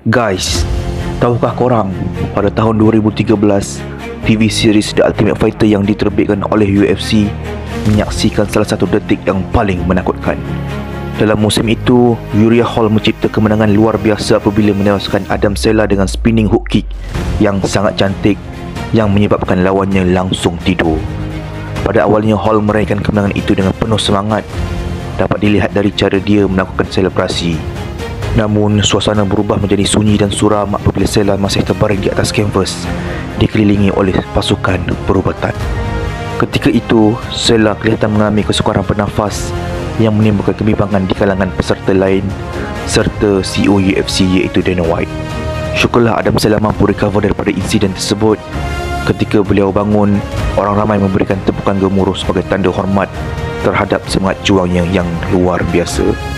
Guys, tahukah korang pada tahun 2013 TV series The Ultimate Fighter yang diterbitkan oleh UFC menyaksikan salah satu detik yang paling menakutkan. Dalam musim itu, Uriah Hall mencipta kemenangan luar biasa apabila menewaskan Adam Cella dengan spinning hook kick yang sangat cantik yang menyebabkan lawannya langsung tidur. Pada awalnya Hall meraihkan kemenangan itu dengan penuh semangat. Dapat dilihat dari cara dia melakukan selebrasi. Namun, suasana berubah menjadi sunyi dan suram apabila Cella masih terbaring di atas kanvas, dikelilingi oleh pasukan berubatan. Ketika itu, Cella kelihatan mengalami kesukaran bernafas yang menimbulkan kebimbangan di kalangan peserta lain serta CEO UFC iaitu Dana White. Syukurlah Adam Cella mampu recover daripada insiden tersebut. Ketika beliau bangun, orang ramai memberikan tepukan gemuruh sebagai tanda hormat terhadap semangat juangnya yang luar biasa.